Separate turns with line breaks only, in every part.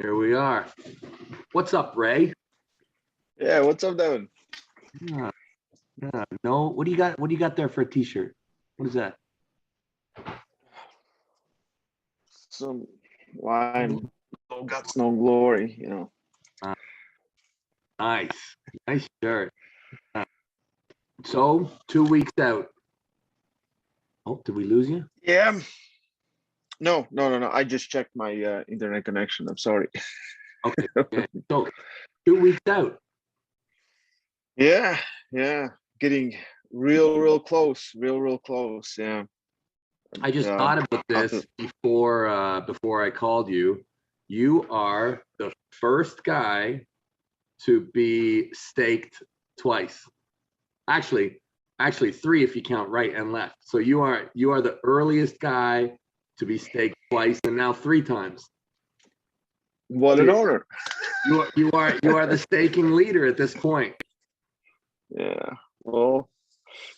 Here we are. What's up, Ray?
Yeah, what's up, Devon?
Yeah, no. What do you got? What do you got there for a T-shirt? What is that?
Some line, no guts, no glory, you know.
Nice shirt. So 2 weeks out. Oh, did we lose you?
Yeah. No. I just checked my internet connection. I'm sorry.
Okay. So 2 weeks out.
Yeah. Getting real close. Real close. Yeah.
I just thought about this before I called you. You are the first guy to be staked twice. Actually, three if you count right and left. So you are the earliest guy to be staked twice and now 3 times.
What an honor.
You are the staking leader at this point.
Yeah. Well,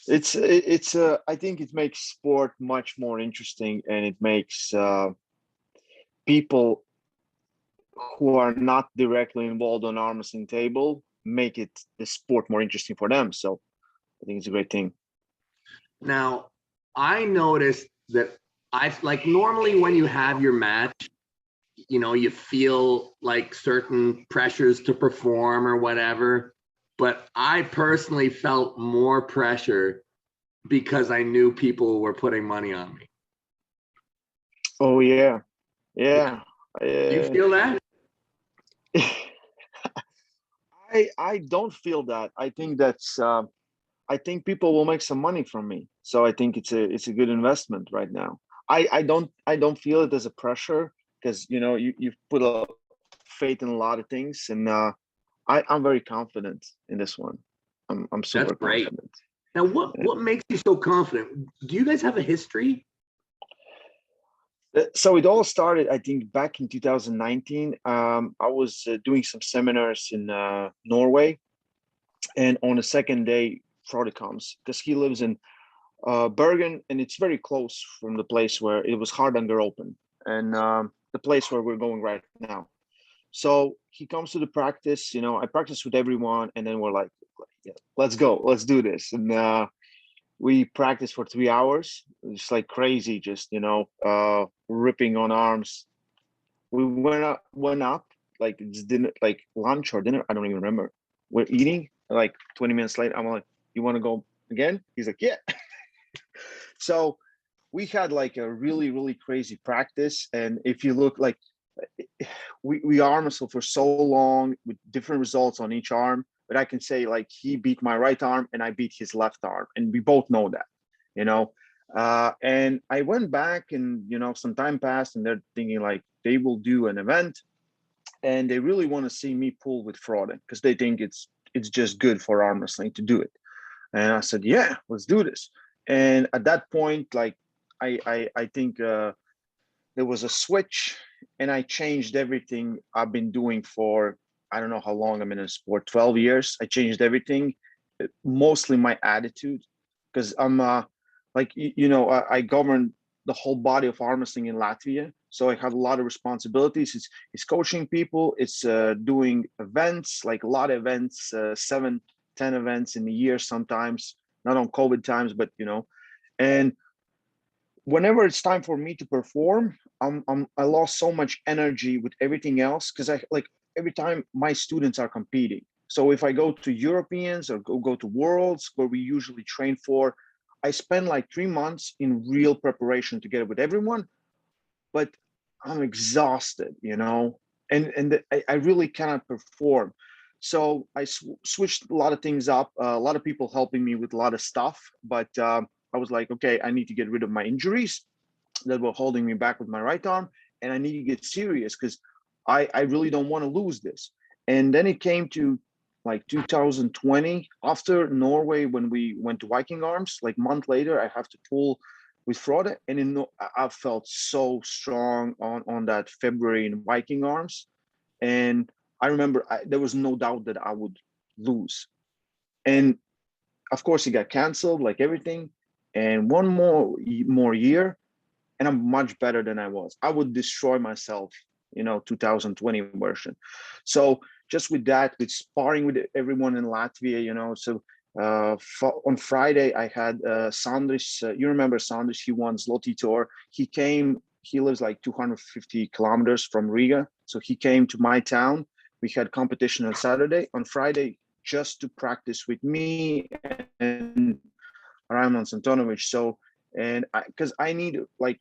it's I think it makes sport much more interesting, and it makes people who are not directly involved on arm wrestling table make it the sport more interesting for them. So I think it's a great thing.
Now, I noticed that normally when you have your match, you know, you feel like certain pressures to perform or whatever. But I personally felt more pressure because I knew people were putting money on me.
Oh, yeah.
Do you feel that?
I don't feel that. I think that's I think people will make some money from me. So I think it's a good investment right now. I don't feel it as a pressure because you've put a faith in a lot of things, and I'm very confident in this one. I'm super
That's great.
confident.
Now, what makes you so confident? Do you guys have a history?
So it all started, I think, back in 2019. I was doing some seminars in Norway, and on the second day, Frode comes because he lives in Bergen, and it's very close from the place where it was Hardanger Open, and the place where we're going right now. So he comes to the practice. I practice with everyone, and then we're like, yeah, let's go, let's do this, and we practiced for 3 hours. It's like crazy, just ripping on arms. We went up like it's dinner, like lunch or dinner. I don't even remember. We're eating like 20 minutes later. I'm like, you want to go again? He's like, yeah. So we had like a really crazy practice. And if you look, like, we arm wrestled for so long with different results on each arm. But I can say, like, he beat my right arm and I beat his left arm, and we both know that, and I went back, and some time passed, and they're thinking like they will do an event, and they really want to see me pull with Frode because they think it's just good for arm wrestling to do it. And I said, yeah, let's do this. And at that point, like, I think there was a switch, and I changed everything I've been doing for, I don't know how long I'm in a sport, 12 years. I changed everything, mostly my attitude, because I'm I govern the whole body of arm wrestling in Latvia. So I have a lot of responsibilities. It's coaching people. It's doing events, like a lot of events, 7, 10 events in a year sometimes, not on COVID times, but, and whenever it's time for me to perform, I lost so much energy with everything else because every time my students are competing. So if I go to Europeans or go to Worlds where we usually train for, I spend like 3 months in real preparation together with everyone, but I'm exhausted, and I really cannot perform. So I switched a lot of things up, a lot of people helping me with a lot of stuff, but I was like, okay, I need to get rid of my injuries that were holding me back with my right arm, and I need to get serious because I really don't want to lose this. And then it came to like 2020 after Norway, when we went to Viking Arms, like a month later, I have to pull with Frode, and I felt so strong on that February in Viking Arms. And I remember there was no doubt that I would lose. And of course it got canceled, like everything. And one more year, and I'm much better than I was. I would destroy myself 2020 version. So just with that, with sparring with everyone in Latvia, so on Friday I had Sandris. You remember Sandris? He won Zloty Tour. He lives like 250 kilometers from Riga, so he came to my town. We had competition on Saturday. On Friday, just to practice with me and Raimonds Antonovich. So, and because I need, like,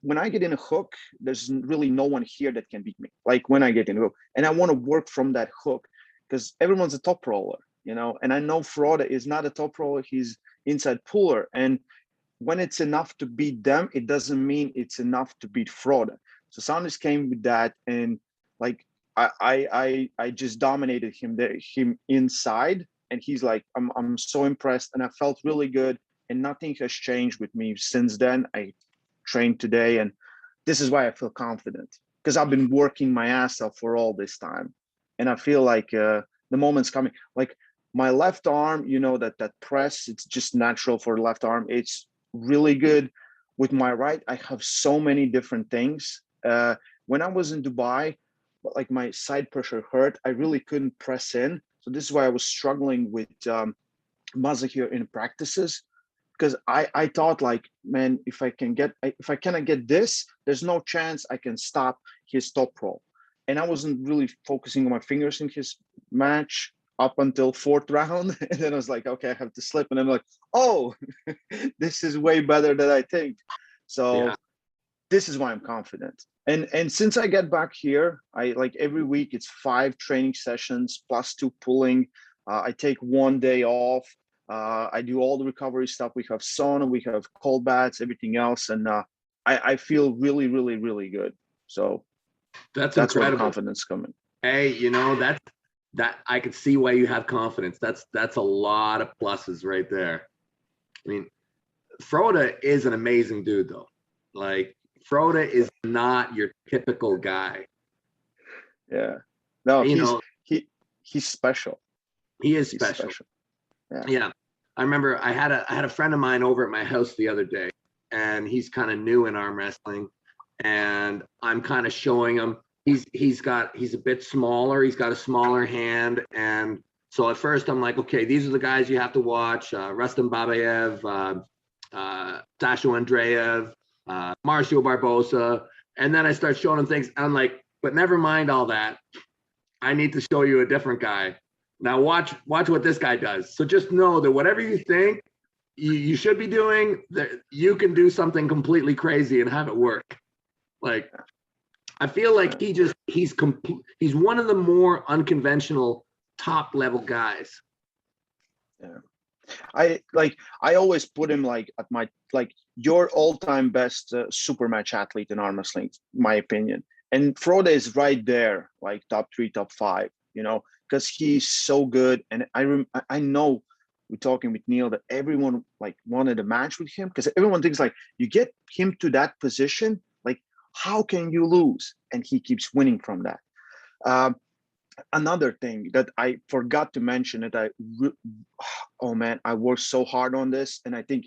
when I get in a hook, there's really no one here that can beat me. Like when I get in a hook, and I want to work from that hook because everyone's a top roller, and I know Frode is not a top roller. He's inside puller. And when it's enough to beat them, it doesn't mean it's enough to beat Frode. So Sanders came with that, and like I just dominated him inside, and he's like, I'm so impressed, and I felt really good, and nothing has changed with me since then. I trained today, and this is why I feel confident, because I've been working my ass off for all this time, and I feel like the moment's coming. Like my left arm, that press, it's just natural for the left arm. It's really good. With my right, I have so many different things. When I was in Dubai, like my side pressure hurt. I really couldn't press in. So this is why I was struggling with Mazahir in practices, because I thought, like, man, if I cannot get this, there's no chance I can stop his top roll. And I wasn't really focusing on my fingers in his match up until fourth round. And then I was like, okay, I have to slip. And I'm like, oh, this is way better than I think. So yeah. This is why I'm confident. And since I get back here, I like every week it's 5 training sessions plus 2 pulling. I take 1 day off. I do all the recovery stuff. We have sauna, we have cold baths, everything else. And I feel really, really, really good. So that's where the confidence coming.
Hey, that I could see why you have confidence. That's a lot of pluses right there. I mean, Frode is an amazing dude though. Like Frode is not your typical guy.
Yeah. No, he's special.
He is special. Yeah. I remember I had a friend of mine over at my house the other day, and he's kind of new in arm wrestling, and I'm kind of showing him. He's a bit smaller. He's got a smaller hand, and so at first I'm like, okay, these are the guys you have to watch: Rustam Babayev, Sasha Andreev, Marcio Barbosa, and then I start showing him things. I'm like, but never mind all that. I need to show you a different guy. Now watch what this guy does. So just know that whatever you think you should be doing, that you can do something completely crazy and have it work. Like, I feel like he's one of the more unconventional top level guys.
Yeah. I always put him like at my, like, your all-time best super match athlete in arm wrestling, my opinion. And Frode is right there, like top 3, top 5, because he's so good. And I know we're talking with Neil that everyone like wanted a match with him, because everyone thinks like, you get him to that position, like how can you lose? And he keeps winning from that. Another thing that I forgot to mention that I worked so hard on this, and I think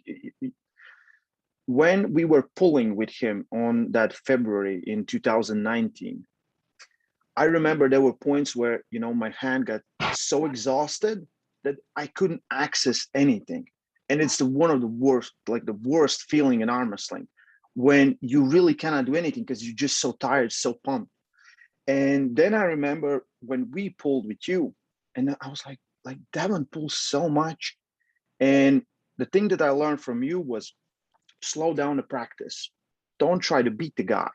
when we were pulling with him on that February in 2019, I remember there were points where my hand got so exhausted that I couldn't access anything, and it's one of the worst feeling in arm wrestling, when you really cannot do anything because you're just so tired, so pumped. And then I remember when we pulled with you, and I was like Devon pulls so much. And the thing that I learned from you was slow down the practice. Don't try to beat the guy.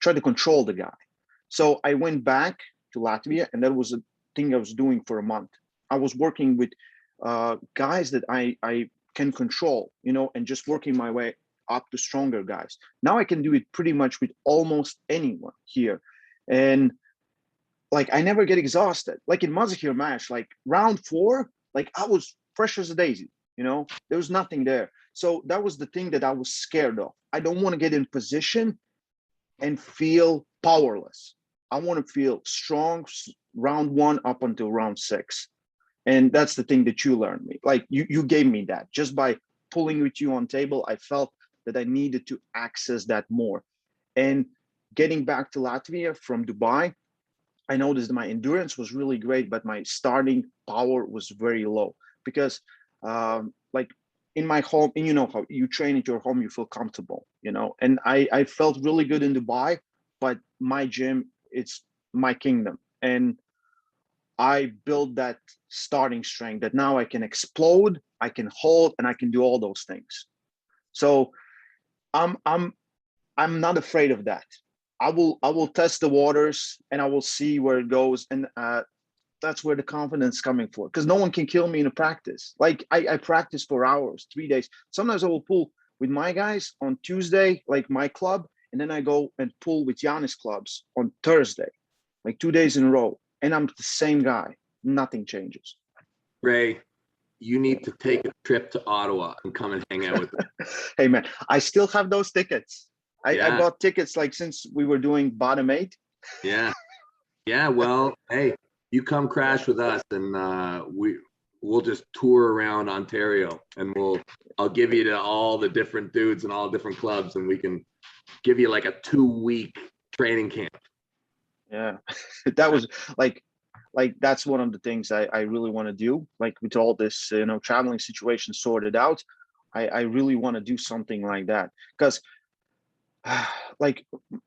Try to control the guy. So I went back to Latvia, and that was a thing I was doing for a month. I was working with guys that I can control, and just working my way up to stronger guys. Now I can do it pretty much with almost anyone here. And like, I never get exhausted. Like in Mazahir match, like round 4, like I was fresh as a daisy, there was nothing there. So that was the thing that I was scared of. I don't want to get in position and feel powerless. I want to feel strong round 1 up until round 6. And that's the thing that you learned me. Like you gave me that just by pulling with you on table. I felt that I needed to access that more. And getting back to Latvia from Dubai, I noticed my endurance was really great, but my starting power was very low because like in my home, and you know how you train at your home, you feel comfortable, you know, and I felt really good in Dubai, but my gym, it's my kingdom. And I built that starting strength that now I can explode, I can hold, and I can do all those things. So I'm not afraid of that. I will test the waters and I will see where it goes. And that's where the confidence is coming for, because no one can kill me in a practice. Like I practice for hours, 3 days. Sometimes I will pull with my guys on Tuesday, like my club, and then I go and pull with Giannis clubs on Thursday, like 2 days in a row. And I'm the same guy. Nothing changes.
Ray, you need to take a trip to Ottawa and come and hang out with me.
Hey man, I still have those tickets. I
Yeah.
bought tickets like since we were doing bottom 8.
Yeah. Yeah. Well, hey, you come crash with us and we'll just tour around Ontario and I'll give you to all the different dudes and all different clubs and we can give you like a 2-week training camp.
Yeah, that was like that's one of the things I really want to do. Like with all this, you know, traveling situation sorted out, I really want to do something like that because like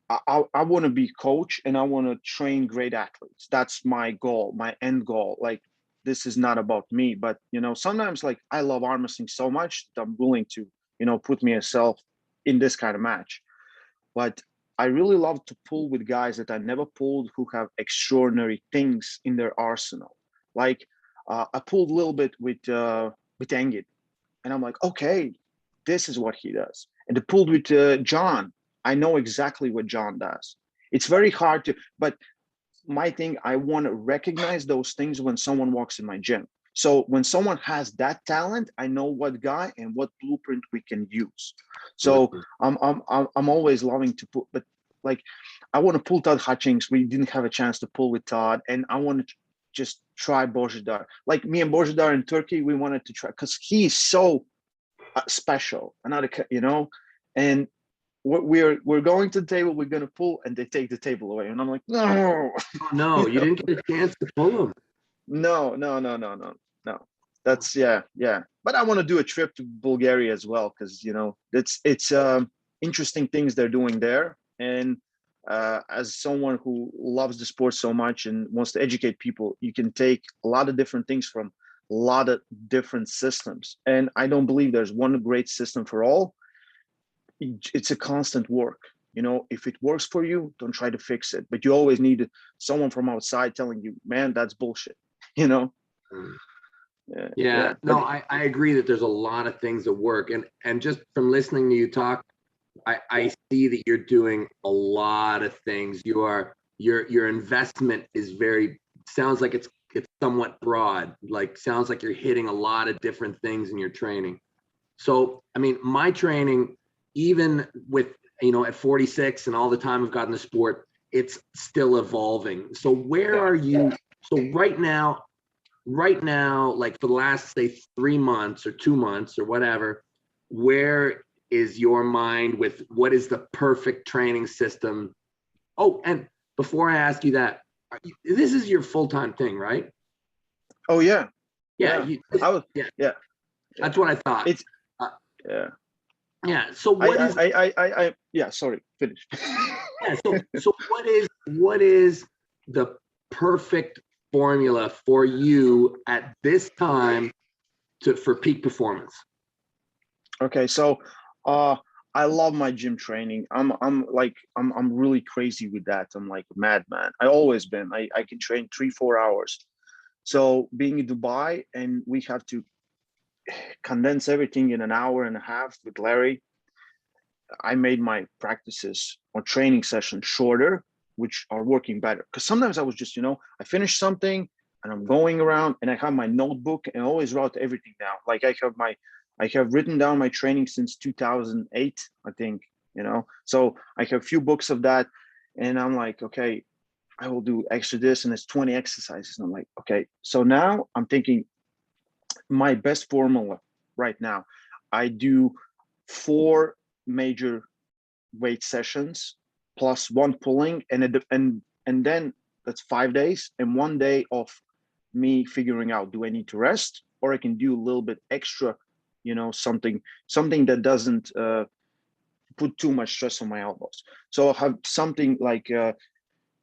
I want to be coach and I want to train great athletes. That's my goal, my end goal. Like this is not about me, but you know, sometimes like I love arm wrestling so much that I'm willing to, you know, put myself in this kind of match. But I really love to pull with guys that I never pulled who have extraordinary things in their arsenal. Like I pulled a little bit with Engid, and I'm like, okay, this is what he does. And I pulled with John. I know exactly what John does. It's very hard to, but my thing, I want to recognize those things when someone walks in my gym. So when someone has that talent, I know what guy and what blueprint we can use. So I'm always loving to put, but like I want to pull Todd Hutchings. We didn't have a chance to pull with Todd, and I want to just try Bozhidar. Like me and Bozhidar in Turkey, we wanted to try because he's so special. Another, you know, and we're going to the table. We're gonna pull, and they take the table away, and I'm like, no,
No, you didn't get a chance to pull him.
No. That's yeah. But I want to do a trip to Bulgaria as well because you know it's interesting things they're doing there. And as someone who loves the sport so much and wants to educate people, you can take a lot of different things from a lot of different systems. And I don't believe there's one great system for all. It's a constant work. You know, if it works for you, don't try to fix it. But you always need someone from outside telling you, man, that's bullshit. You know.
Yeah. No, I agree that there's a lot of things that work, and just from listening to you talk, I see that you're doing a lot of things. Your investment is sounds like it's somewhat broad. Like sounds like you're hitting a lot of different things in your training. So I mean, my training, even with at 46 and all the time I've got in the sport, it's still evolving. So where are you? So right now, like for the last, say, 3 months or 2 months or whatever, where is your mind with what is the perfect training system? Oh, and before I ask you that, this is your full-time thing, right?
Oh, yeah.
Yeah.
Yeah.
That's what I thought.
It's, yeah.
Yeah. So what
sorry, finish.
Yeah. So what is the perfect formula for you at this time for peak performance?
Okay, so I love my gym training. I'm really crazy with that. I'm like a madman. I always been. I can train 3-4 hours. So being in Dubai and we have to condense everything in an hour and a half with Larry, I made my practices or training sessions shorter, which are working better. Because sometimes I was just, I finish something and I'm going around and I have my notebook and I always write everything down. Like I have written down my training since 2008, I think, So I have a few books of that and I'm like, okay, I will do extra this and it's 20 exercises. And I'm like, okay. So now I'm thinking my best formula right now, I do 4 major weight sessions plus 1 pulling, and then that's 5 days, and 1 day of me figuring out, do I need to rest, or I can do a little bit extra, something that doesn't put too much stress on my elbows. So I'll have something like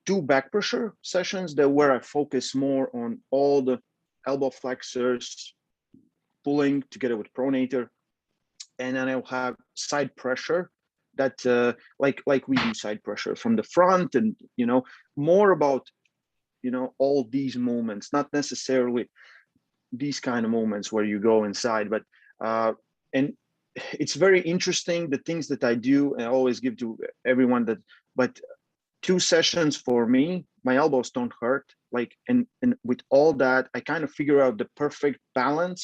2 back pressure sessions that where I focus more on all the elbow flexors, pulling together with pronator, and then I'll have side pressure that like we do side pressure from the front, and more about all these moments, not necessarily these kind of moments where you go inside, but and it's very interesting the things that I do, and I always give to everyone that, but 2 sessions for me, my elbows don't hurt, like, and with all that I kind of figure out the perfect balance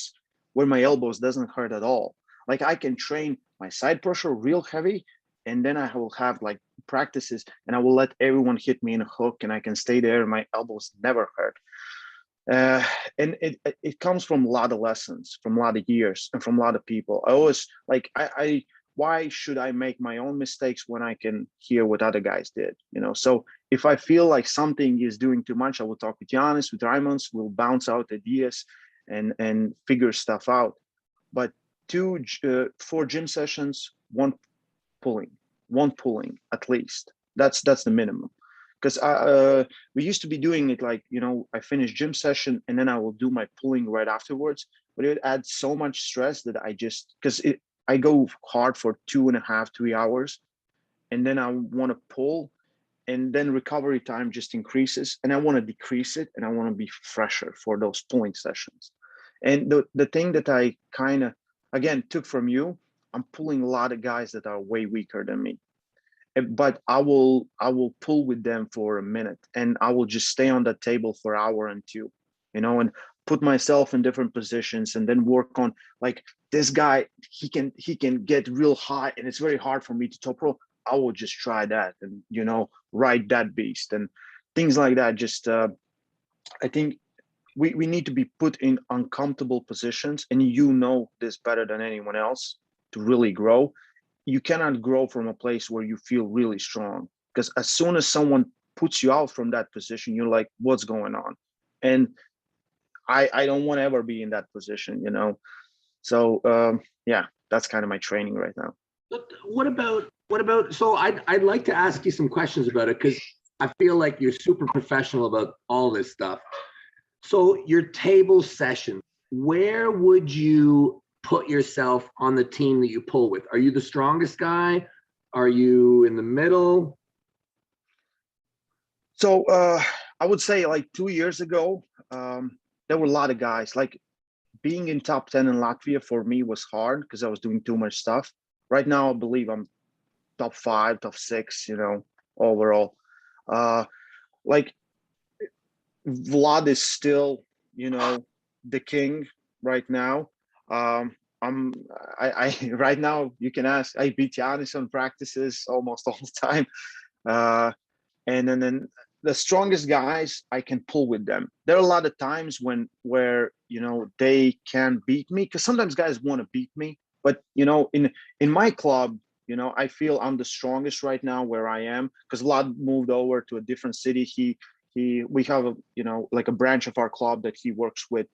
where my elbows doesn't hurt at all. Like I can train my side pressure real heavy, and then I will have like practices and I will let everyone hit me in a hook, and I can stay there and my elbows never hurt. And it comes from a lot of lessons, from a lot of years, and from a lot of people. I always like, I why should I make my own mistakes when I can hear what other guys did? So if I feel like something is doing too much, I will talk with Giannis, with Raimonds, we'll bounce out ideas and figure stuff out. But 4 gym sessions, one pulling at least. That's the minimum. Because we used to be doing it like, I finish gym session and then I will do my pulling right afterwards. But it adds so much stress that I go hard for 2.5, 3 hours, and then I want to pull, and then recovery time just increases, and I want to decrease it, and I want to be fresher for those pulling sessions. And the thing that I kind of, again, took from you, I'm pulling a lot of guys that are way weaker than me. But I will pull with them for a minute, and I will just stay on that table for an hour and 2, and put myself in different positions, and then work on, like, this guy, he can get real high, and it's very hard for me to top rope. I will just try that, and ride that beast and things like that. Just I think we need to be put in uncomfortable positions, and this better than anyone else to really grow. You cannot grow from a place where you feel really strong, because as soon as someone puts you out from that position, you're like, what's going on? And I don't want to ever be in that position, So yeah, that's kind of my training right now.
But what about, so I'd like to ask you some questions about it, because I feel like you're super professional about all this stuff. So your table session, where would you put yourself on the team that you pull with? Are you the strongest guy? Are you in the middle?
So I would say like 2 years ago, there were a lot of guys. Like being in top 10 in Latvia for me was hard because I was doing too much stuff. Right now, I believe I'm top 5, top 6, overall. Like Vlad is still, the king right now. I right now, you can ask, I beat Giannis on practices almost all the time. And then the strongest guys, I can pull with them. There are a lot of times where they can beat me, because sometimes guys want to beat me. But in my club, I feel I'm the strongest right now where I am, because Vlad moved over to a different city. We have like a branch of our club that he works with,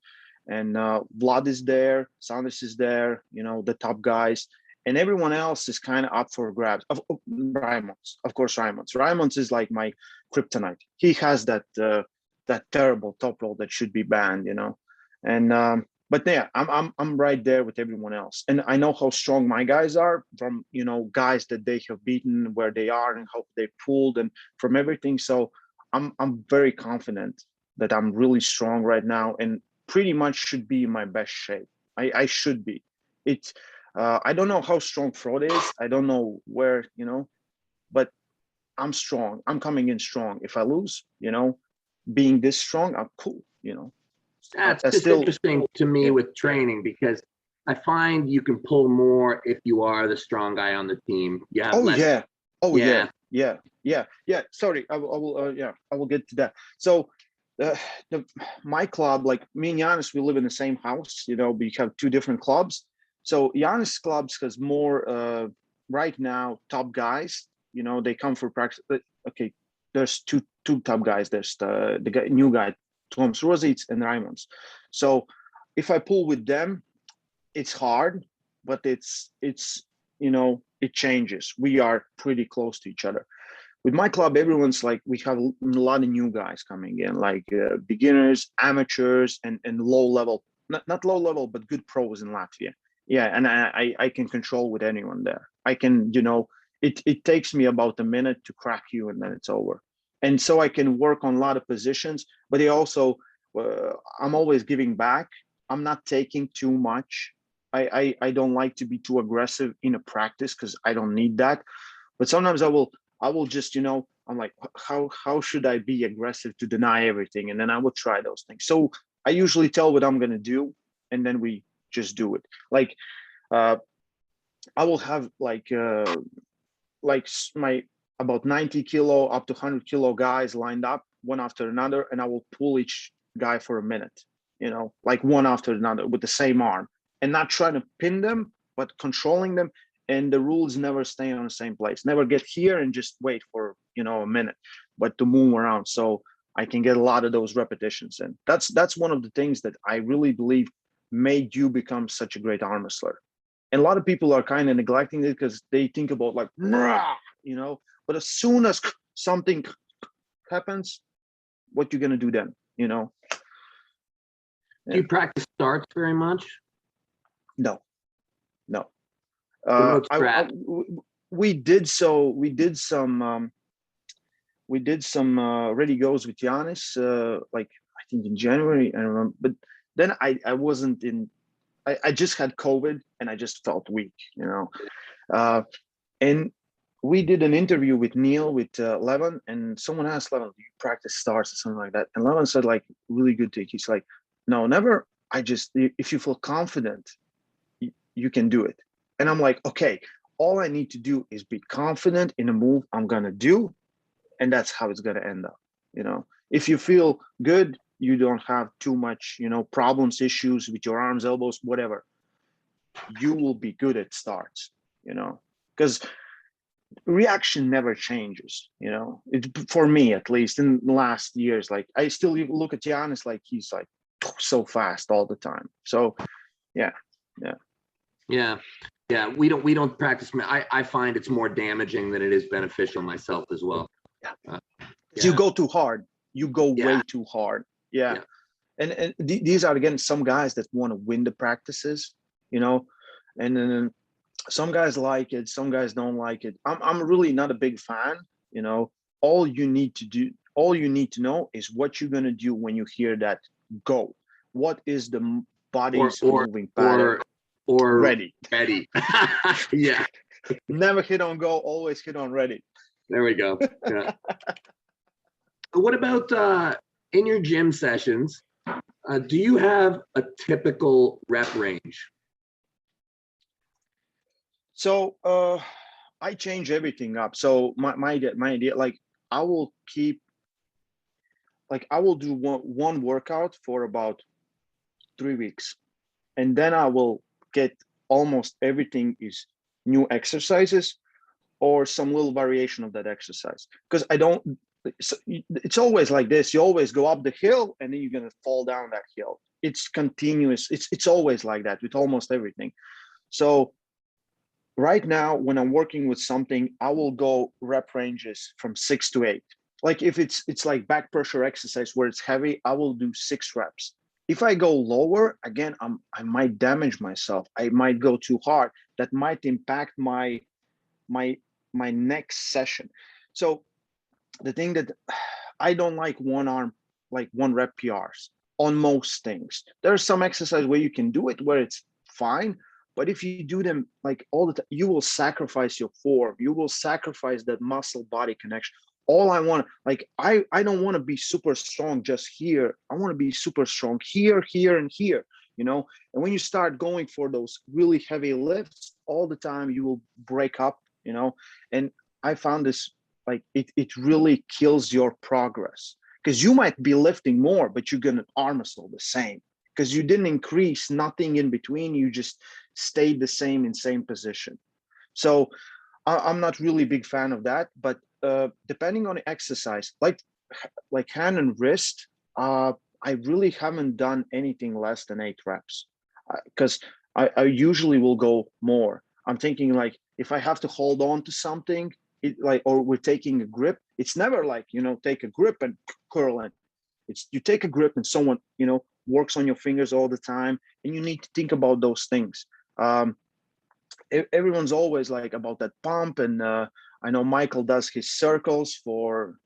and Vlad is there, Sanders is there, the top guys. And everyone else is kind of up for grabs. Raimonds, of course, Raimonds. Raimonds is like my kryptonite. He has that terrible top roll that should be banned, And but yeah, I'm right there with everyone else, and I know how strong my guys are from guys that they have beaten, where they are, and how they pulled, and from everything. So I'm very confident that I'm really strong right now, and pretty much should be in my best shape. I should be. I don't know how strong Fraud is. I don't know where, but I'm strong. I'm coming in strong. If I lose, being this strong, I'm cool,
That's just interesting to me with training, because I find you can pull more if you are the strong guy on the team. You have less.
Yeah. Oh yeah. Sorry, I will get to that. So my club, like me and Giannis, we live in the same house. We have 2 different clubs. So Giannis clubs has more right now top guys they come for practice. Okay, there's two top guys. There's the new guy, Toms Rosits and Raimonds. So if I pull with them, it's hard, but it's it changes. We are pretty close to each other. With my club, everyone's like, we have a lot of new guys coming in, like beginners, amateurs, and low level, not low level, but good pros in Latvia. Yeah, and I can control with anyone there. I can, it takes me about a minute to crack you, and then it's over. And so I can work on a lot of positions, but they also, I'm always giving back. I'm not taking too much. I don't like to be too aggressive in a practice because I don't need that. But sometimes I will just, I'm like, how should I be aggressive to deny everything? And then I will try those things. So I usually tell what I'm going to do, and then we just do it. Like, I will have like my about 90 kilo up to 100 kilo guys lined up one after another, and I will pull each guy for a minute, like one after another with the same arm, and not trying to pin them, but controlling them. And the rules never stay on the same place. Never get here and just wait for, a minute, but to move around. So I can get a lot of those repetitions. And that's one of the things that I really believe made you become such a great arm wrestler. And a lot of people are kind of neglecting it because they think about like, but as soon as something happens, what you're going to do then,
Do you practice starts very much?
No. We did some ready goes with Giannis, like I think in January, I remember, but then I wasn't I just had COVID and I just felt weak, and we did an interview with Neil with Levin, and someone asked Levin, do you practice starts or something like that? And Levin said, like, really good take. He's like, no, never. If you feel confident, you can do it. And I'm like, okay, all I need to do is be confident in a move I'm going to do. And that's how it's going to end up. If you feel good, you don't have too much, problems, issues with your arms, elbows, whatever, you will be good at starts, because reaction never changes, for me, at least in the last years. Like, I still look at Giannis like he's like so fast all the time. So yeah.
We don't practice. I find it's more damaging than it is beneficial myself as well.
You go too hard. You go way too hard. And these are, again, some guys that want to win the practices, and then some guys like it, some guys don't like it. I'm really not a big fan. All you need to know is what you're going to do when you hear that go. What is the body's moving pattern?
Or
ready.
Yeah.
Never hit on go, always hit on ready.
There we go. Yeah. What about in your gym sessions? Do you have a typical rep range?
So I change everything up. So my idea, like, I will do one workout for about 3 weeks, and then I will get almost everything is new exercises or some little variation of that exercise, because it's always like this. You always go up the hill and then you're going to fall down that hill. It's continuous. It's always like that with almost everything. So right now, when I'm working with something, I will go rep ranges from 6 to 8. Like, if it's like back pressure exercise where it's heavy, I will do 6 reps. If I go lower, again, I might damage myself. I might go too hard. That might impact my next session. So the thing that I don't like one rep PRs on most things. There are some exercises where you can do it where it's fine, but if you do them like all the time, you will sacrifice your form. You will sacrifice that muscle body connection. All I want, like, I don't want to be super strong just here. I want to be super strong here, here, and here, And when you start going for those really heavy lifts all the time, you will break up, And I found this, like, it really kills your progress, because you might be lifting more, but you're going to arm wrestle the same because you didn't increase, nothing in between. You just stayed the same in same position. So I'm not really big fan of that, but depending on the exercise, like hand and wrist, I really haven't done anything less than 8 reps, because I usually will go more. I'm thinking like if I have to hold on to something, or we're taking a grip, it's never like, take a grip and curl it. It's you take a grip and someone, works on your fingers all the time, and you need to think about those things. Everyone's always like about that pump, and I know Michael does his circles for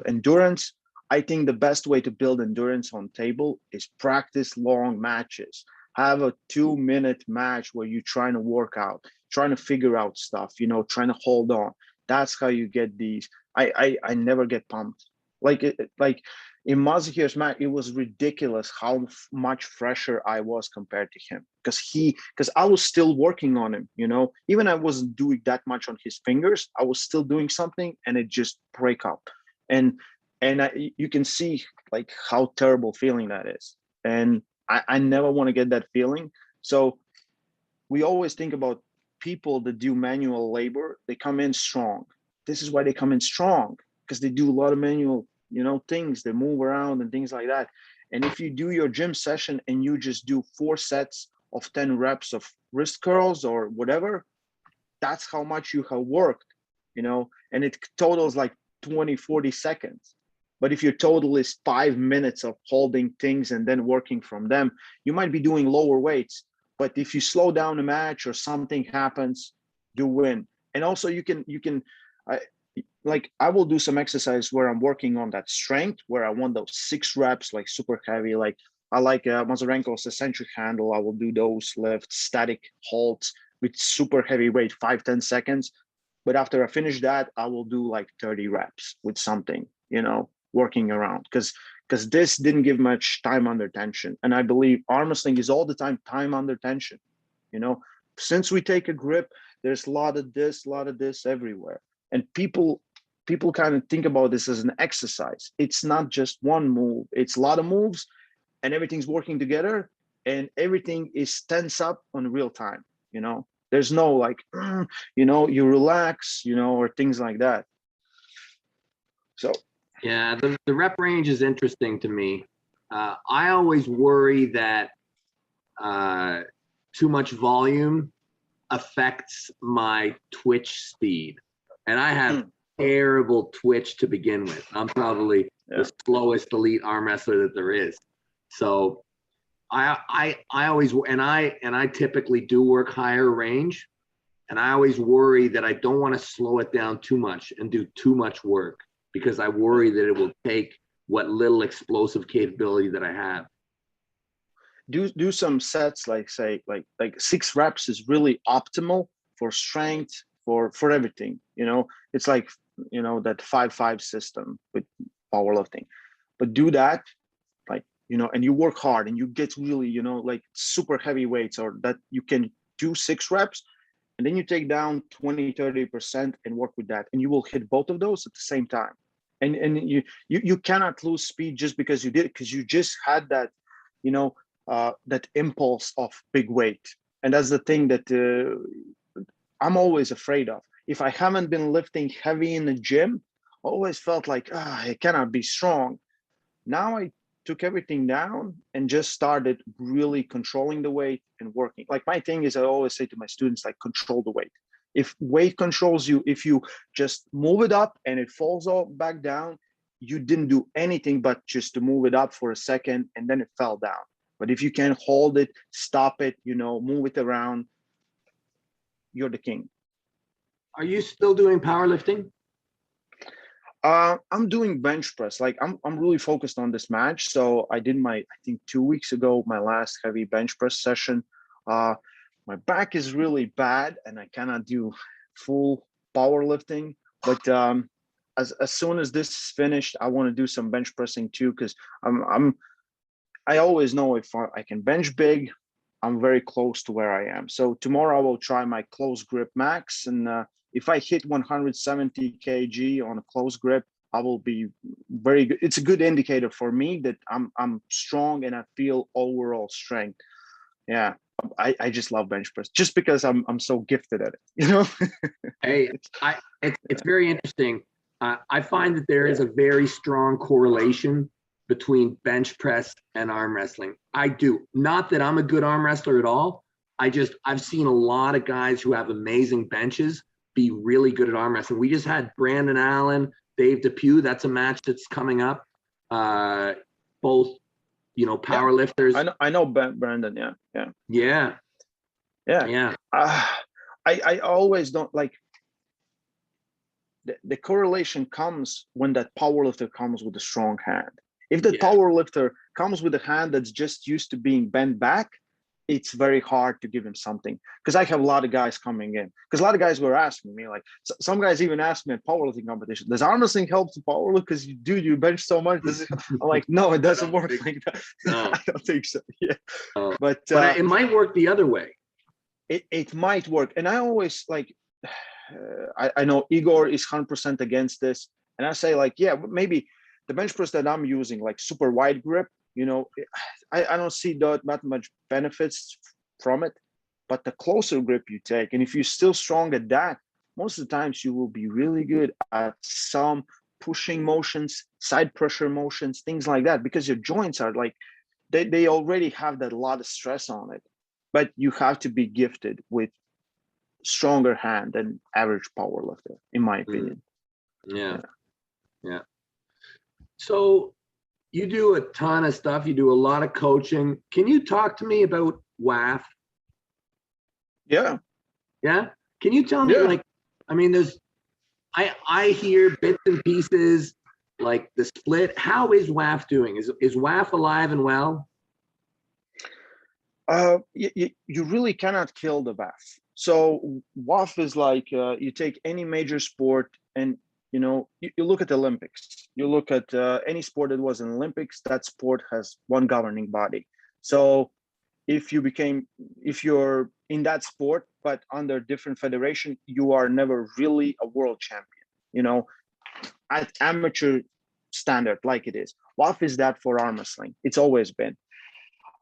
endurance. I think the best way to build endurance on table is practice long matches. Have a 2-minute match where you're trying to work out, trying to figure out stuff, trying to hold on. That's how you get these. I never get pumped. Like in Mazahir's match, it was ridiculous how much fresher I was compared to him, because I was still working on him. Even I wasn't doing that much on his fingers, I was still doing something, and it just break up, and you can see like how terrible feeling that is, and I never want to get that feeling. So we always think about people that do manual labor. They come in strong. This is why they come in strong, because they do a lot of manual things. They move around and things like that. And if you do your gym session and you just do 4 sets of 10 reps of wrist curls or whatever, that's how much you have worked, and it totals like 20-40 seconds. But if your total is 5 minutes of holding things and then working from them, you might be doing lower weights. But if you slow down a match or something happens, you win. And also you can I will do some exercise where I'm working on that strength, where I want those 6 reps, like super heavy. Like I like Mazarenko's eccentric handle. I will do those lifts, static holds with super heavy weight, 5-10 seconds. But after I finish that, I will do like 30 reps with something, working around, because this didn't give much time under tension. And I believe arm wrestling is all the time under tension. Since we take a grip, there's a lot of this everywhere. And people kind of think about this as an exercise. It's not just one move, it's a lot of moves, and everything's working together, and everything is tense up on real time. There's no like, you relax, or things like that. So
yeah, the rep range is interesting to me. I always worry that too much volume affects my twitch speed, and I have terrible twitch to begin with. I'm probably the slowest elite arm wrestler that there is. So I always, and I typically do work higher range, and I always worry that I don't want to slow it down too much and do too much work, because I worry that it will take what little explosive capability that I have.
Do some sets, like say like 6 reps is really optimal for strength, for everything. It's like that 5-5 system with powerlifting. But do that, like and you work hard and you get really like super heavy weights, or that you can do 6 reps, and then you take down 20-30% and work with that, and you will hit both of those at the same time. And you cannot lose speed just because you did it, because you just had that that impulse of big weight. And that's the thing that I'm always afraid of. If I haven't been lifting heavy in the gym, I always felt like I cannot be strong. Now I took everything down and just started really controlling the weight and working. Like my thing is, I always say to my students, like, control the weight. If weight controls you, if you just move it up and it falls all back down, you didn't do anything but just to move it up for a second and then it fell down. But if you can hold it, stop it, move it around, you're the king.
Are you still doing powerlifting?
I'm doing bench press. Like I'm really focused on this match. So I did I think 2 weeks ago, my last heavy bench press session. My back is really bad and I cannot do full powerlifting. But as soon as this is finished, I want to do some bench pressing too, because I always know if I can bench big, I'm very close to where I am. So tomorrow I will try my close grip max, and if I hit 170 kg on a close grip, I will be very good. It's a good indicator for me that I'm strong and I feel overall strength. Yeah. I just love bench press just because I'm so gifted at it, you know.
Hey, it's very interesting. I find that there is a very strong correlation between bench press and arm wrestling. I do. Not that I'm a good arm wrestler at all. I've seen a lot of guys who have amazing benches be really good at arm wrestling. We just had Brandon Allen, Dave Depew. That's a match that's coming up. Both, power lifters.
I know Brandon. Yeah. I always don't like the correlation comes when that power lifter comes with a strong hand. If the power lifter comes with a hand that's just used to being bent back, it's very hard to give him something. Because I have a lot of guys coming in. Because a lot of guys were asking me, like some guys even asked me at powerlifting competition, does arm wrestling help to powerlift? Because you bench so much. I'm like, no, it doesn't work like that. No. I don't think so. Yeah, but
it might work the other way.
It might work, and I always like. I know Igor is 100% against this, and I say like, yeah, maybe the bench press that I'm using, like super wide grip, I don't see that much benefits from it. But the closer grip you take, and if you're still strong at that, most of the times you will be really good at some pushing motions, side pressure motions, things like that, because your joints are like, they already have that lot of stress on it. But you have to be gifted with stronger hand than average power lifter, in my opinion.
Yeah. So you do a ton of stuff. You do a lot of coaching. Can you talk to me about WAFF?
Yeah.
Can you tell me, I hear bits and pieces, like the split. How is WAFF doing? Is WAFF alive and well?
You really cannot kill the WAFF. So WAFF is like you take any major sport and you look at the Olympics. You look at any sport that was in Olympics. That sport has one governing body. So if you're in that sport but under different federation, you are never really a world champion. At amateur standard, like it is. WAFF is that for arm wrestling. It's always been.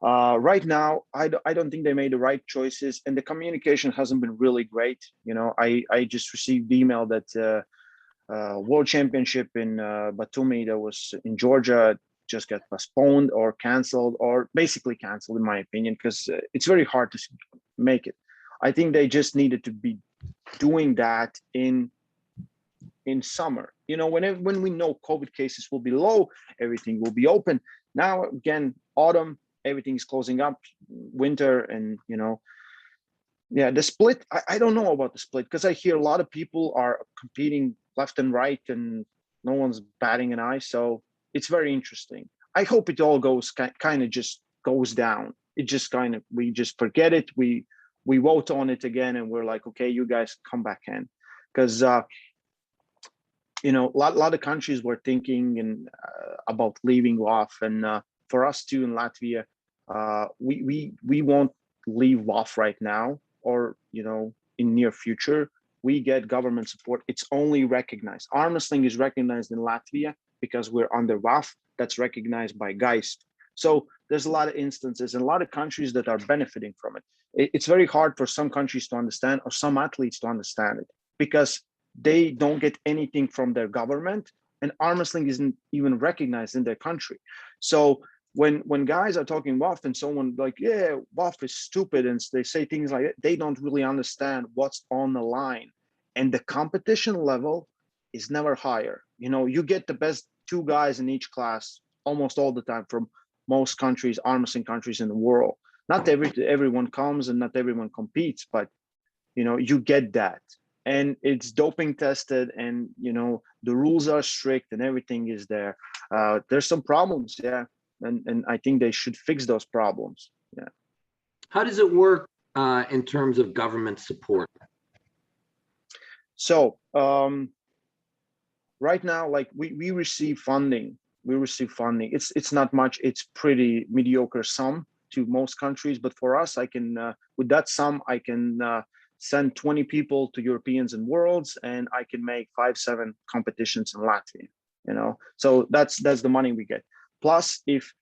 Right now, I don't think they made the right choices, and the communication hasn't been really great. I just received the email that World Championship in Batumi, that was in Georgia, just got postponed or canceled, or basically canceled, in my opinion, because it's very hard to make it. I think they just needed to be doing that in summer. When we know COVID cases will be low, everything will be open. Now again, autumn, everything's closing up, winter, and the split. I don't know about the split, because I hear a lot of people are competing left and right, and no one's batting an eye. So it's very interesting. I hope it all goes kind of just goes down. It just we just forget it. We vote on it again, and we're like, okay, you guys come back in, because a lot of countries were thinking about leaving WAFF, and for us too in Latvia, we won't leave WAFF right now, or in near future. We get government support. It's only recognized. Arm wrestling is recognized in Latvia because we're under WAFF. That's recognized by Geist. So there's a lot of instances and a lot of countries that are benefiting from it. It's very hard for some countries to understand, or some athletes to understand it, because they don't get anything from their government, and arm wrestling isn't even recognized in their country. So when guys are talking WAFF and someone like, yeah, WAFF is stupid, and they say things like that, they don't really understand what's on the line. And the competition level is never higher. You get the best two guys in each class almost all the time from most countries, arm wrestling countries in the world. Not everyone comes and not everyone competes, but you get that. And it's doping tested, and the rules are strict, and everything is there. There's some problems, and I think they should fix those problems. Yeah.
How does it work in terms of government support?
So right now, like we receive funding. It's not much. It's pretty mediocre sum to most countries, but for us, I can with that sum, I can send 20 people to Europeans and Worlds, and I can make 5-7 competitions in Latvia. So that's the money we get. Plus, if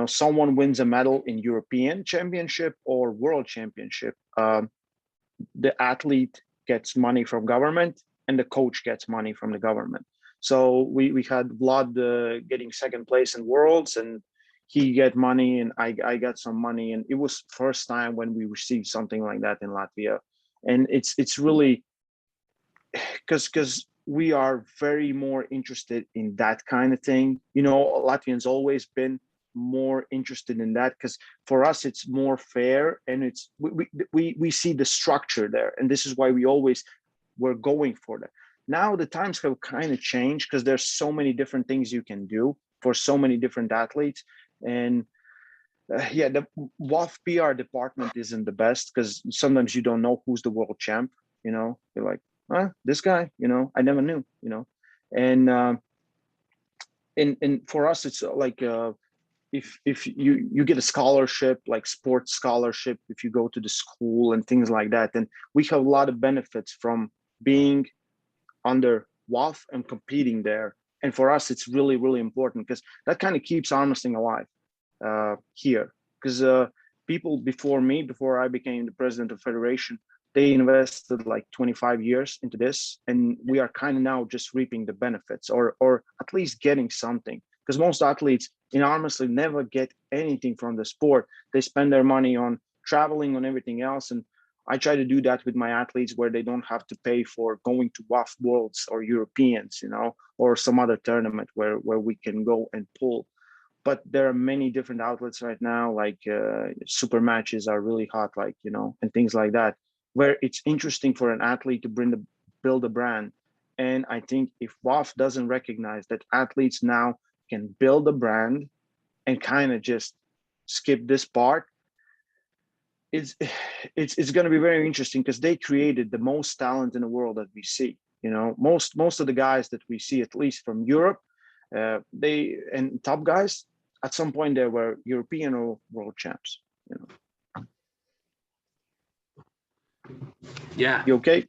someone wins a medal in European Championship or World Championship, the athlete gets money from government and the coach gets money from the government. So we had Vlad getting second place in Worlds, and he get money and I got some money, and it was first time when we received something like that in Latvia. And it's really because we are very more interested in that kind of thing. Latvians always been more interested in that because for us it's more fair, and it's we see the structure there, and this is why we're going for that. Now the times have kind of changed because there's so many different things you can do for so many different athletes. And the WAFF PR department isn't the best because sometimes you don't know who's the world champ. You're like, this guy, I never knew, and for us it's like if you get a scholarship, like sports scholarship, if you go to the school and things like that, then we have a lot of benefits from being under WAFF and competing there. And for us, it's really, really important because that kind of keeps arm wrestling alive here. Because people before I became the president of federation, they invested like 25 years into this, and we are kind of now just reaping the benefits, or at least getting something. Because most athletes in arm wrestling never get anything from the sport. They spend their money on traveling, on everything else, and I try to do that with my athletes where they don't have to pay for going to WAFF Worlds or Europeans, or some other tournament where we can go and pull. But there are many different outlets right now, like super matches are really hot, like, and things like that, where it's interesting for an athlete to build a brand. And I think if WAFF doesn't recognize that athletes now can build a brand and kind of just skip this part, it's going to be very interesting because they created the most talent in the world that we see. Most of the guys that we see, at least from Europe, and top guys, at some point they were European or world champs.
Yeah.
You okay?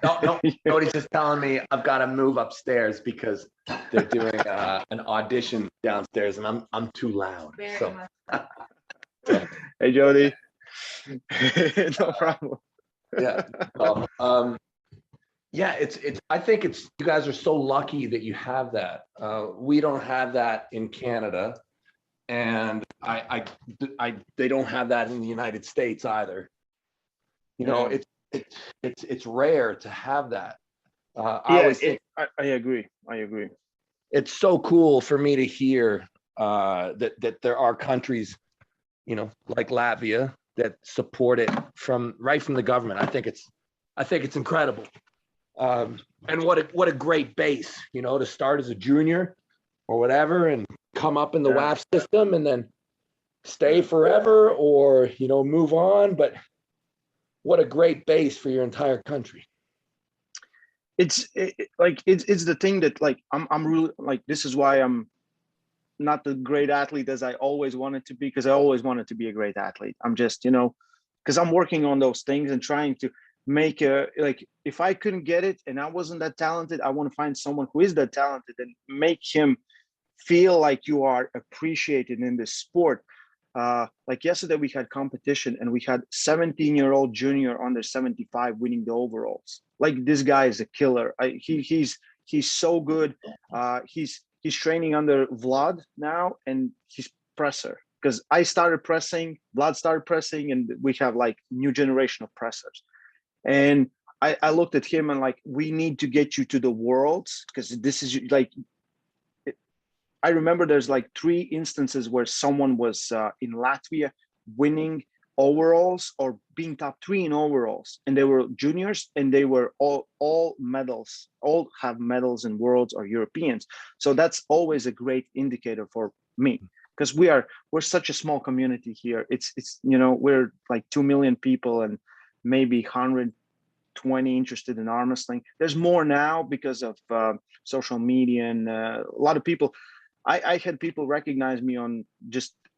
No. Cody's just telling me I've got to move upstairs because they're doing an audition downstairs, and I'm too loud.
Hey, Jody. No problem.
Yeah. I think you guys are so lucky that you have that. We don't have that in Canada, and they don't have that in the United States either. It's rare to have that.
I agree.
It's so cool for me to hear that there are countries, like Latvia, that support it right from the government. I think it's incredible. And what a great base, to start as a junior or whatever and come up in the WAFF system and then stay forever or, move on. But what a great base for your entire country.
It's the thing that, like, I'm really, like, this is why I'm not the great athlete as I always wanted to be, because I always wanted to be a great athlete. I'm just, because I'm working on those things and trying to make if I couldn't get it and I wasn't that talented, I want to find someone who is that talented and make him feel like you are appreciated in this sport. Like yesterday we had competition and we had 17-year-old junior under 75 winning the overalls. Like, this guy is a killer. He's so good. He's training under Vlad now, and he's presser, because I started pressing, Vlad started pressing, and we have like new generation of pressers. And I looked at him and like, we need to get you to the worlds, because this is like, I remember there's like 3 instances where someone was in Latvia winning overalls or being top 3 in overalls, and they were juniors, and they were all medals, all have medals in worlds or Europeans. So that's always a great indicator for me, because we're such a small community here. It's we're like 2 million people and maybe 120 interested in arm wrestling. There's more now because of social media, and a lot of people. I had people recognize me on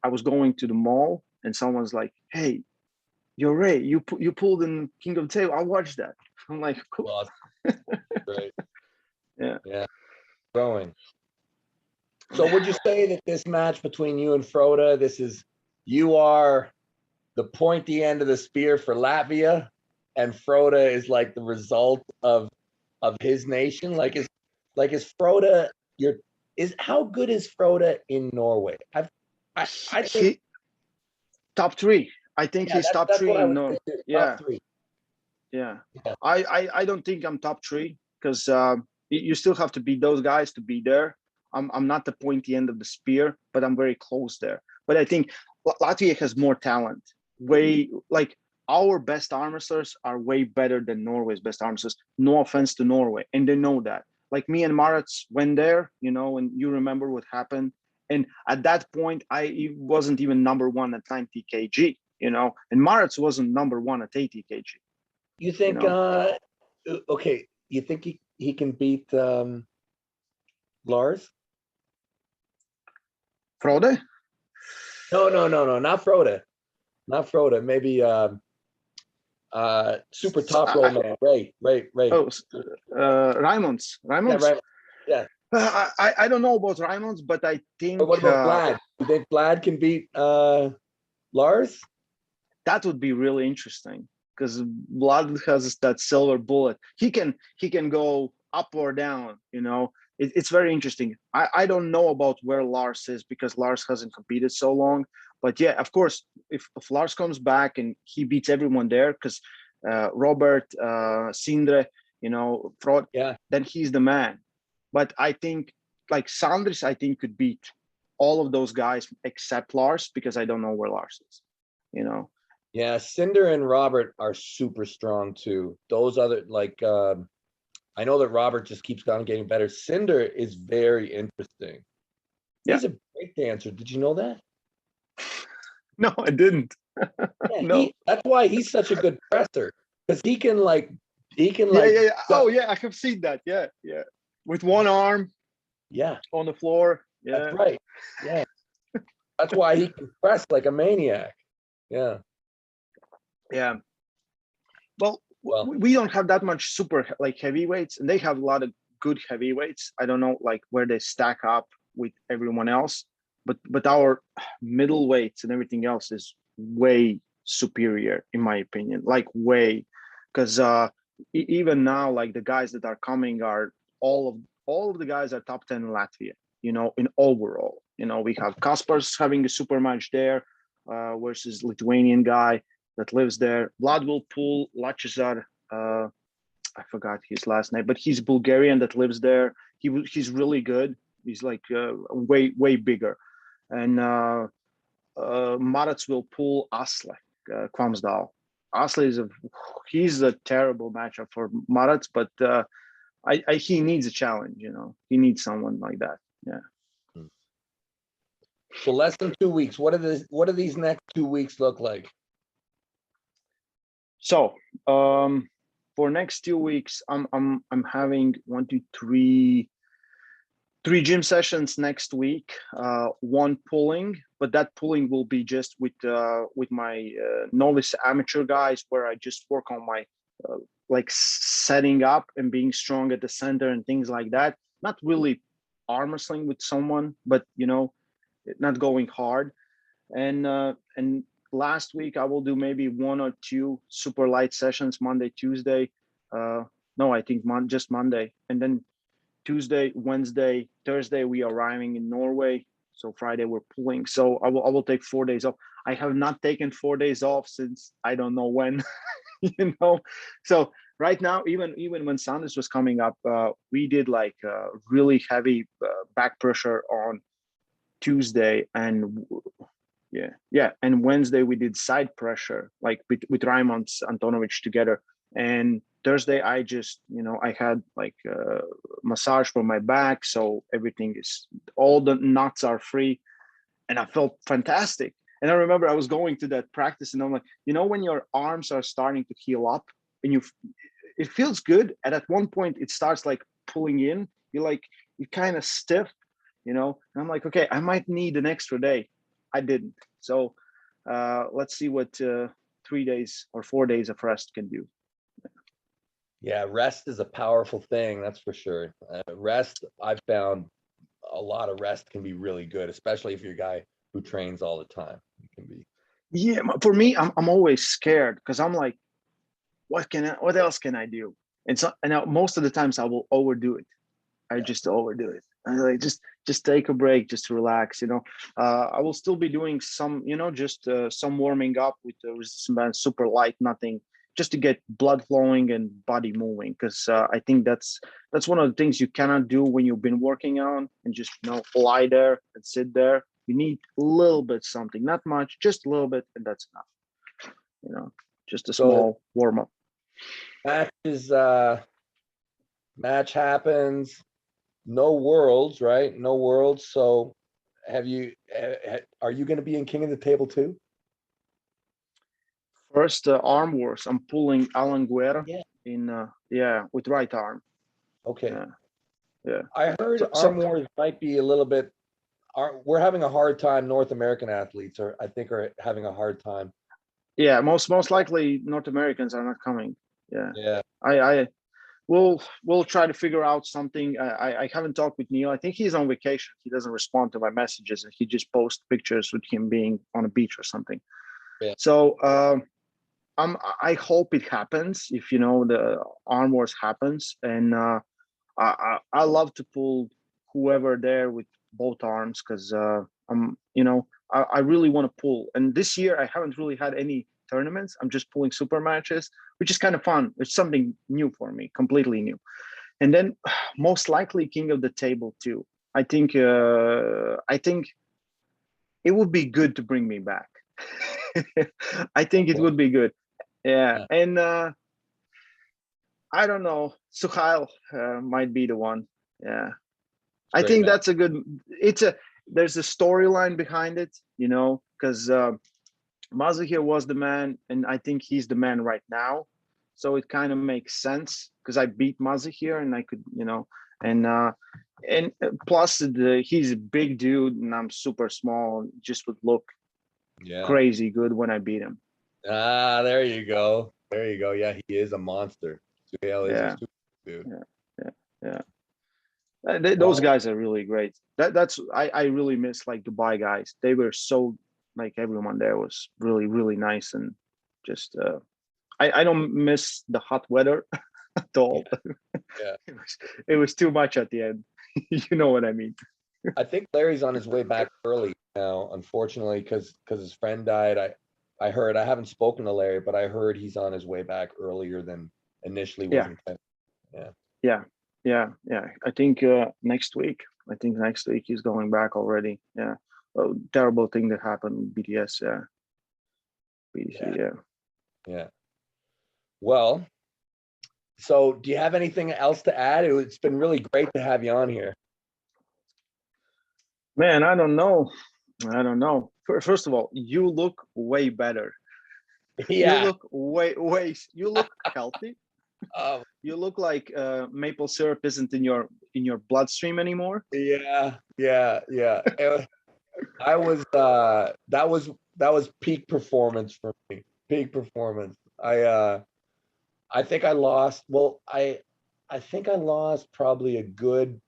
I was going to the mall and someone's like, "Hey, you're Ray. You pulled in King of the Table. I watched that." I'm like, "Cool."
Awesome. Great.
Yeah.
Yeah. Going. So would you say that this match between you and Froda, you are the pointy end of the spear for Latvia, and Froda is like the result of his nation? Is Froda how good is Froda in Norway? I think
He top 3. I think he's top
that's
3
what I
in
would
Norway.
say.
Yeah.
Top 3.
Yeah.
Yeah.
I don't think I'm top 3 because you still have to beat those guys to be there. I'm not the pointy end of the spear, but I'm very close there. But I think Latvia has more talent. Way like our best arm wrestlers are way better than Norway's best arm wrestlers. No offense to Norway, and they know that. Like me and Maratz went there, and you remember what happened. And at that point, I wasn't even number 1 at 90 kg, and Maratz wasn't number 1 at 80 kg.
You think okay, you think he can beat Lars?
Frode?
No, not Froda. Not Froda. Maybe super top roll man. Right.
Oh, Raimonds.
Yeah, right. Yeah.
I don't know about Raimonds, but I think.
But what about Vlad? You think Vlad can beat Lars?
That would be really interesting because Vlad has that silver bullet. He can go up or down. It's very interesting. I don't know about where Lars is because Lars hasn't competed so long. But yeah, of course, if Lars comes back and he beats everyone there, because Robert, Sindre, Frod, then he's the man. But I think like Sanders, I think could beat all of those guys except Lars because I don't know where Lars is.
Yeah, Cinder and Robert are super strong too. Those other I know that Robert just keeps on getting better. Cinder is very interesting. He's a break dancer. Did you know that?
No, I didn't.
Yeah,
no.
That's why he's such a good presser because he can
yeah. Oh yeah, I have seen that. Yeah. With one arm.
Yeah.
On the floor. Yeah.
That's right. Yeah. That's why he can press like a maniac. Yeah.
Yeah. Well, we don't have that much super heavyweights, and they have a lot of good heavyweights. I don't know where they stack up with everyone else, but our middleweights and everything else is way superior in my opinion. Way, because even now the guys that are coming are all of the guys are top 10 in Latvia. In overall, we have Kaspars having a super match there versus Lithuanian guy that lives there. Vlad will pull Lachazar. I forgot his last name, but he's Bulgarian that lives there. He's really good. He's way bigger. And Maratz will pull Asle Kvamsdal. Asle he's a terrible matchup for Maratz, but he needs a challenge. He needs someone like that. Yeah.
So less than 2 weeks. What do these next 2 weeks look like?
So for next 2 weeks, I'm having 3 gym sessions next week. 1 pulling, but that pulling will be just with my novice amateur guys, where I just work on my setting up and being strong at the center and things like that. Not really arm wrestling with someone, but not going hard. And last week I will do maybe 1 or 2 super light sessions, Monday, Tuesday. No, I think just Monday, and then Tuesday, Wednesday, Thursday we are arriving in Norway. So Friday we're pulling. So I will take 4 days off. I have not taken 4 days off since I don't know when. So right now, even when Sanders was coming up, we did really heavy back pressure on Tuesday, and and Wednesday we did side pressure with Raimonds Antonovich together. And Thursday I just I had massage for my back, so everything is, all the knots are free, and I felt fantastic. And I remember I was going to that practice, and I'm like, when your arms are starting to heal up and it feels good, and at one point it starts pulling in, you're kind of stiff, and I'm like, okay, I might need an extra day. I didn't. So let's see what 3 days or 4 days of rest can do.
Yeah, rest is a powerful thing, that's for sure. Rest, I've found a lot of rest can be really good, especially if you're a guy who trains all the time. It can be.
Yeah, for me, I'm always scared because I'm like, what else can I do? And so, and most of the times I will overdo it. I just overdo it. I like just take a break, just relax. I will still be doing some, just some warming up with the resistance band, super light, nothing, just to get blood flowing and body moving. Because I think that's one of the things you cannot do when you've been working out and just lie there and sit there. You need a little bit something, not much, just a little bit, and that's enough. Just a small warm up.
Match happens. No worlds, right? No worlds. So are you going to be in King of the Table too?
First arm wars. I'm pulling Alan Guerra with right arm.
Okay.
Yeah.
I heard arm wars might be a little bit. We're having a hard time. North American athletes are having a hard time.
Yeah, most likely North Americans are not coming. Yeah.
Yeah.
We'll try to figure out something. I haven't talked with Neil. I think he's on vacation. He doesn't respond to my messages, and he just posts pictures with him being on a beach or something.
Yeah.
So I hope it happens. If the arm wars happens, and I love to pull whoever there with both arms because I really want to pull. And this year I haven't really had any tournaments. I'm just pulling super matches, which is kind of fun. It's something new for me, completely new. And then most likely King of the Table too. I think it would be good to bring me back. I think it would be good. Yeah. And I don't know. Suhail might be the one. Yeah. I think that's a good. There's a storyline behind it, because Mazahir was the man, and I think he's the man right now. So it kind of makes sense because I beat Mazahir, and I could, and plus he's a big dude, and I'm super small. Just would look crazy good when I beat him.
There you go. Yeah, he is a monster. Suhail is a super dude.
Yeah. Those guys are really great. I really miss like Dubai guys. They were so like everyone there was really, really nice, and just I don't miss the hot weather at all.
Yeah.
It was too much at the end. You know what I mean?
I think Larry's on his way back early now, unfortunately, because his friend died. I heard. I haven't spoken to Larry, but I heard he's on his way back earlier than initially was intended.
Yeah. I think next week. I think next week he's going back already. Yeah. Oh, terrible thing that happened with BDS. Yeah. BDC.
Yeah. Well, so do you have anything else to add? It's been really great to have you on here.
Man, I don't know. First of all, you look way better.
Yeah.
You look you look healthy. You look like maple syrup isn't in your bloodstream anymore.
Yeah. I was that was peak performance for me. Peak performance. I think I lost. Well, I think I lost probably a good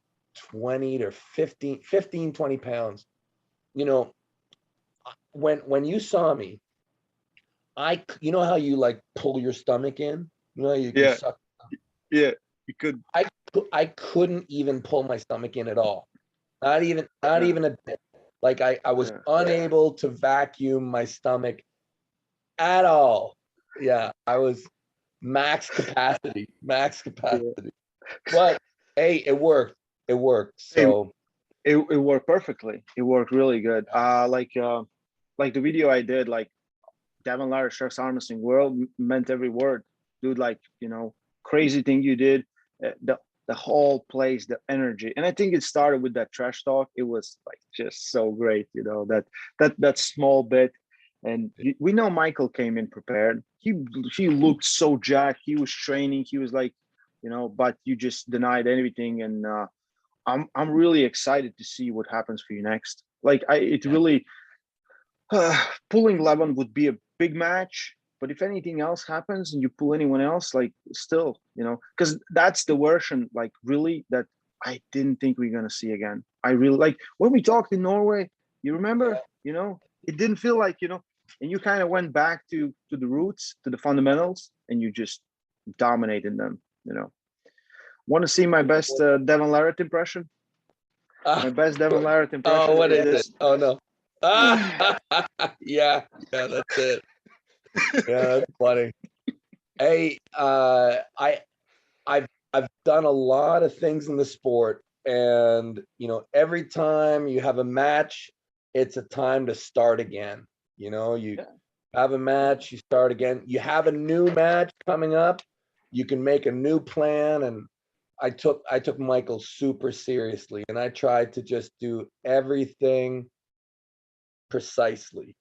20 to 15, 20 pounds. When you saw me, you know how you like pull your stomach in? You know how you can suck.
Yeah, you could.
I couldn't even pull my stomach in at all. Not even a bit. Like I was unable to vacuum my stomach at all. Yeah, I was max capacity. But hey, it worked. So
it worked perfectly. It worked really good. Like the video I did, like Devon Larratt Sharks Armwrestling World meant every word, dude. Like crazy thing you did. The whole place, the energy, and I think it started with that trash talk. It was like just so great, that small bit. And we know Michael came in prepared. He looked so jacked. He was training. He was like, but you just denied everything. And I'm really excited to see what happens for you next. Like really pulling Levin would be a big match. But if anything else happens and you pull anyone else, like still, because that's the version, like really that I didn't think we're gonna see again. I really like when we talked in Norway. You remember? You know, it didn't feel like, you know, and you kind of went back to the roots, to the fundamentals, and you just dominated them. You know, want to see my best Devon Larratt impression? My best Devon Larratt impression.
Oh, what is
this.
it? Oh no. Yeah, that's it. Yeah, that's funny. Hey, I've done a lot of things in the sport, and you know, every time you have a match, it's a time to start again. You know, you have a match, you start again. You have a new match coming up, you can make a new plan. And I took Michael super seriously, and I tried to just do everything precisely.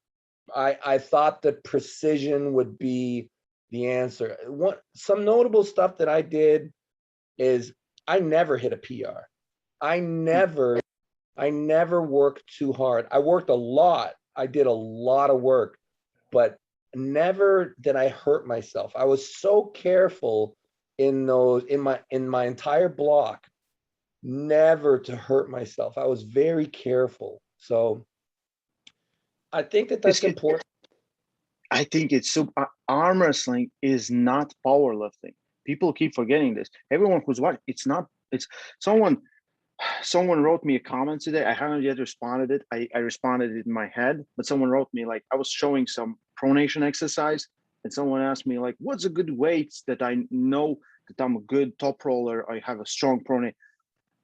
I thought that precision would be the answer. Some notable stuff that I did is I never hit a PR. I never worked too hard. I worked a lot. I did a lot of work, but never did I hurt myself. I was so careful in my entire block, never to hurt myself. I was very careful. So I think that's important.
I think it's so. Arm wrestling is not powerlifting. People keep forgetting this. Everyone who's watching, it's not. It's someone. Someone wrote me a comment today. I haven't yet responded it. I responded it in my head, but someone wrote me like I was showing some pronation exercise, and someone asked me like, "What's a good weight that I know that I'm a good top roller? I have a strong pronate."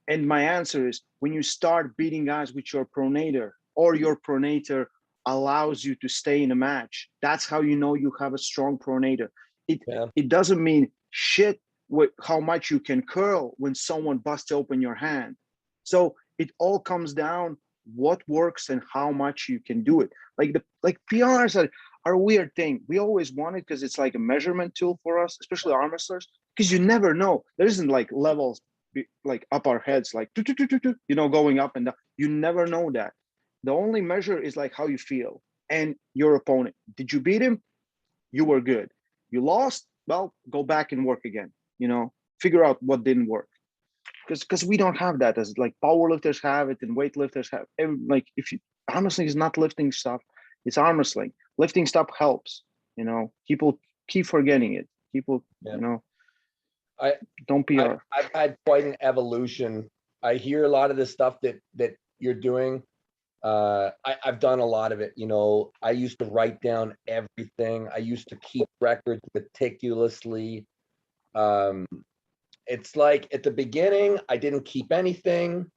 And my answer is when you start beating guys with your pronator, or your pronator allows you to stay in a match, that's how you know you have a strong pronator. It doesn't mean shit with how much you can curl when someone busts open your hand. So it all comes down what works and how much you can do it. Like PRs are a weird thing. We always want it because it's like a measurement tool for us, especially arm wrestlers, because you never know. There isn't like levels like up our heads, like you know, going up and down. You never know that. The only measure is like how you feel and your opponent. Did you beat him? You were good. You lost? Well, go back and work again. You know, figure out what didn't work. Because we don't have that as like powerlifters have it and weightlifters have. Like if you arm wrestling is not lifting stuff, it's arm wrestling. Lifting stuff helps. You know, people keep forgetting it. People, you know, don't PR.
I've had quite an evolution. I hear a lot of the stuff that you're doing. I've done a lot of it. You know, I used to write down everything. I used to keep records meticulously. It's like at the beginning, I didn't keep anything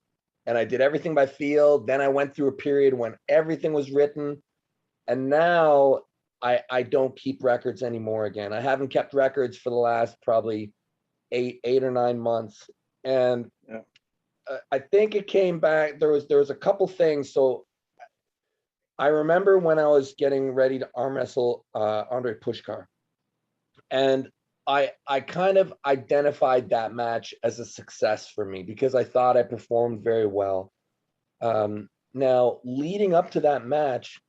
and I did everything by feel. Then I went through a period when everything was written. And now I don't keep records anymore again. I haven't kept records for the last probably eight or 9 months. And I think it came back. There was a couple things. So I remember when I was getting ready to arm wrestle Andre Pushkar, and I kind of identified that match as a success for me because I thought I performed very well. Now, leading up to that match,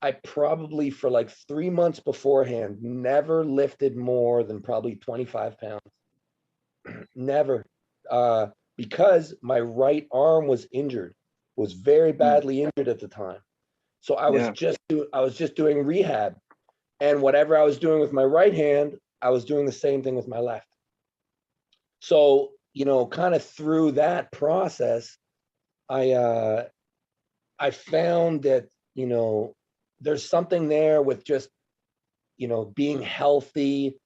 I probably for like 3 months beforehand never lifted more than probably 25 pounds. Never. Because my right arm was injured, was very badly injured at the time. So I was just doing rehab, and whatever I was doing with my right hand, I was doing the same thing with my left. So, you know, kind of through that process, I found that, you know, there's something there with just, you know, being healthy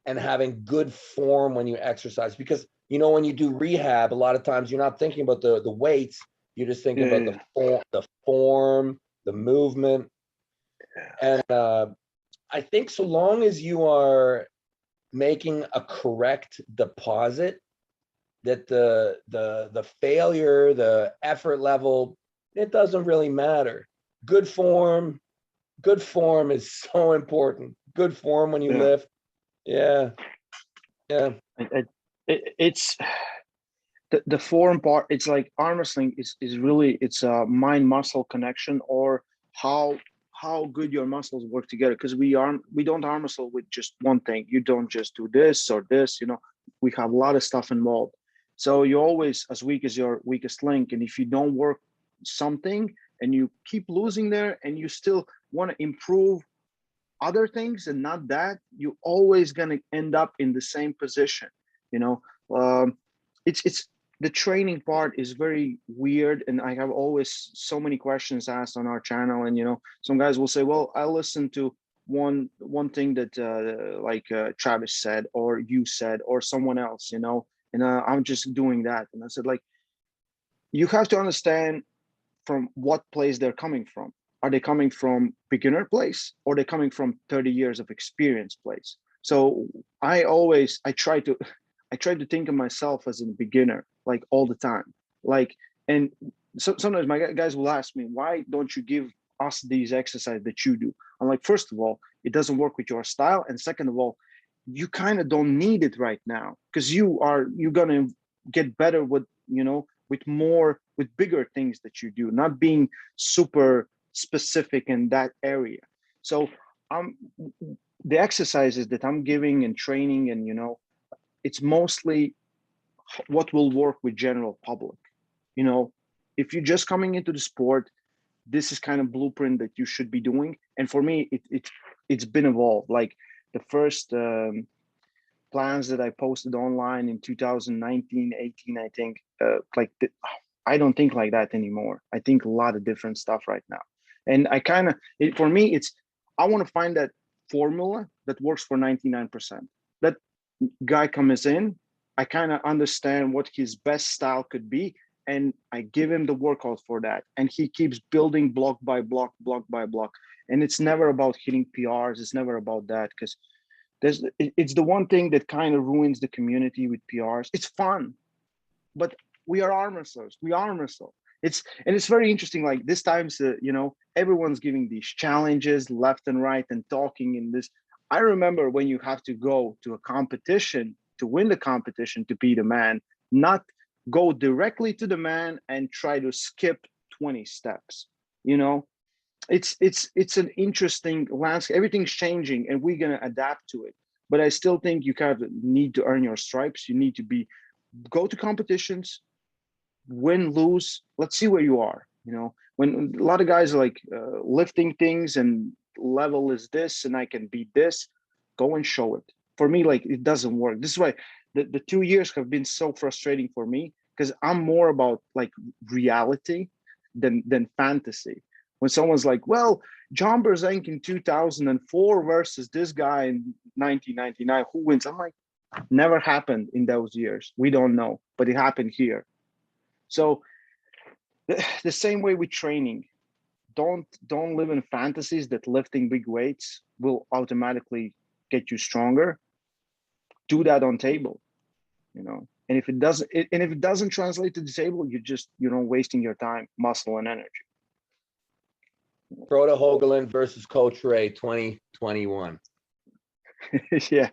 and having good form when you exercise. Because, you know, when you do rehab, a lot of times you're not thinking about the weights. You're just thinking about the form, the movement. And I think so long as you are making a correct deposit, that the failure, the effort level, it doesn't really matter. Good form is so important. Good form when you lift. Yeah.
It's the form part. It's like arm wrestling is really, it's a mind muscle connection, or how good your muscles work together. Because we don't arm wrestle with just one thing. You don't just do this or this. You know, we have a lot of stuff involved. So you're always as weak as your weakest link. And if you don't work something and you keep losing there and you still want to improve other things and not that, you're always going to end up in the same position. You know, it's the training part is very weird. And I have always so many questions asked on our channel. And, you know, some guys will say, well, I listened to one thing that Travis said, or you said, or someone else, you know, and I'm just doing that. And I said, like, you have to understand from what place they're coming from. Are they coming from beginner place, or they coming from 30 years of experience place? So I try to think of myself as a beginner, like all the time. Like, and so sometimes my guys will ask me, why don't you give us these exercises that you do? I'm like, first of all, it doesn't work with your style. And second of all, you kind of don't need it right now, because you're gonna get better with, you know, with bigger things that you do, not being super specific in that area. So the exercises that I'm giving and training, and, you know, it's mostly what will work with general public. You know, if you're just coming into the sport, this is kind of blueprint that you should be doing. And for me, it's been evolved. Like the first plans that I posted online in 2019, 18, I think, I don't think like that anymore. I think a lot of different stuff right now. And I kind of, for me, I want to find that formula that works for 99%. That guy comes in, I kind of understand what his best style could be, and I give him the workout for that. And he keeps building block by block, block by block. And it's never about hitting PRs. It's never about that, because it's the one thing that kind of ruins the community with PRs. It's fun, but we are arm wrestlers. We arm wrestle. It's very interesting. Like this times, you know, everyone's giving these challenges left and right and talking in this. I remember when you have to go to a competition to win the competition, to be the man, not go directly to the man and try to skip 20 steps. You know, it's an interesting landscape. Everything's changing, and we're gonna adapt to it. But I still think you kind of need to earn your stripes. You need to go to competitions, win, lose. Let's see where you are. You know, when a lot of guys are like lifting things and level is this, and I can beat this, go and show it. For me, like, it doesn't work. This is why the 2 years have been so frustrating for me, because I'm more about like reality than fantasy. When someone's like, well, John Berzank in 2004 versus this guy in 1999, who wins? I'm like, never happened in those years. We don't know, but it happened here. So the same way with training, don't live in fantasies that lifting big weights will automatically get you stronger. Do that on table, you know. And if it doesn't translate to the table, you're just, you know, wasting your time, muscle, and energy.
Frode Hoagland versus Coach Ray 2021.
Yeah.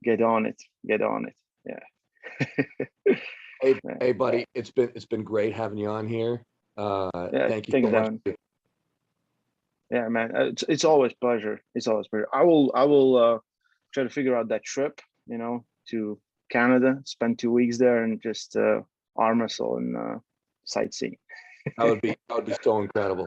Get on it. Yeah.
Hey, buddy, it's been great having you on here. Thank you so much.
Yeah, man, it's always pleasure. It's always pleasure. I will try to figure out that trip, you know, to Canada, spend 2 weeks there, and just arm wrestle and sightseeing.
That would be so incredible.